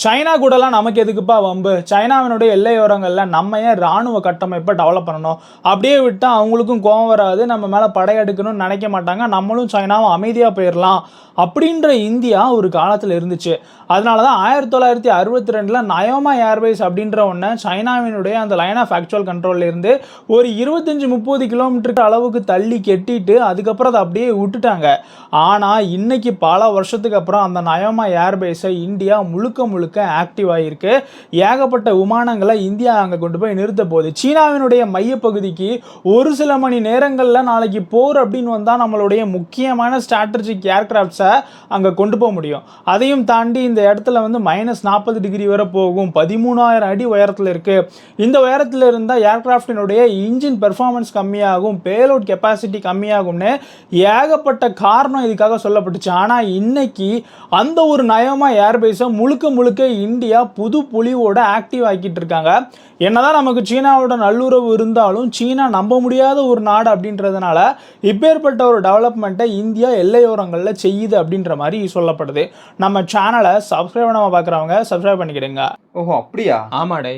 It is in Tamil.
சைனா கூடலாம் நமக்கு எதுக்குப்பா வம்பு, சைனாவினுடைய எல்லையோரங்களில் நம்ம ஏன் இராணுவ கட்டமைப்பை டெவலப் பண்ணணும், அப்படியே விட்டால் அவங்களுக்கும் கோவம் வராது, நம்ம மேலே படையெடுக்கணும்னு நினைக்க மாட்டாங்க, நம்மளும் சைனாவும் அமைதியாக போயிடலாம் அப்படின்ற இந்தியா ஒரு காலத்தில் இருந்துச்சு. அதனால தான் 1962 நயோமா ஏர்வேஸ் அப்படின்ற ஒன்று சைனாவினுடைய அந்த லைன் ஆஃப் ஆக்சுவல் கண்ட்ரோல்ல இருந்து ஒரு 25-30 கிலோமீட்டருக்கு அளவுக்கு தள்ளி கெட்டிட்டு அதுக்கப்புறம் அதை அப்படியே விட்டுட்டாங்க. ஆனால் இன்னைக்கு பல வருஷத்துக்கு அப்புறம் அந்த நயோமா ஏர்பேஸை இந்தியா முழுக்க முழுக்க ஆக்டிவ் ஆகியிருக்கு. ஏகப்பட்ட விமானங்களை இந்தியா அங்கே கொண்டு போய் நிறுத்த போகுது. சீனாவினுடைய மையப்பகுதிக்கு ஒரு சில மணி நேரங்களில் நாளைக்கு போர் அப்படின்னு வந்தால் நம்மளுடைய முக்கியமான ஸ்ட்ராட்டஜிக் ஏர்கிராஃப்ட்ஸை அங்கே கொண்டு போக முடியும். அதையும் தாண்டி இந்த இடத்துல வந்து -40 டிகிரி வரை போகும், 13,000 அடி உயரத்தில் இருக்கு. இந்த உயரத்தில் இருந்தால் ஏர்கிராஃப்டினுடைய இன்ஜின் பெர்ஃபார்மன்ஸ் கம்மியாகும், பேலோட் கெப்பாசிட்டி கம்மியாகும்னு ஏகப்பட்ட காரணம் இதுக்காக சொல்லப்பட்டுச்சு. ஆனால் இன்னைக்கு அந்த ஒரு நயோமா ஏர்பேஸை முழுக்க முழுக்க இந்தியா புது பொலிவோட ஆக்டிவ் ஆக்கிட்டு இருக்காங்க. என்னதான் நமக்கு சீனாவோட நல்லுறவு இருந்தாலும் சீனா நம்ப முடியாத ஒரு நாடு அப்படின்றதுனால இப்பேற்பட்ட ஒரு டெவலப்மெண்ட்டை இந்தியா எல்லையோரங்களில் செய்யுது அப்படின்ற மாதிரி சொல்லப்படுது. நம்ம சேனலை சப்ஸ்கிரைப் பண்ணாமல் பார்க்குறவங்க சப்ஸ்கிரைப் பண்ணிக்கிடுங்க. ஓஹோ, அப்படியா? ஆமாடே.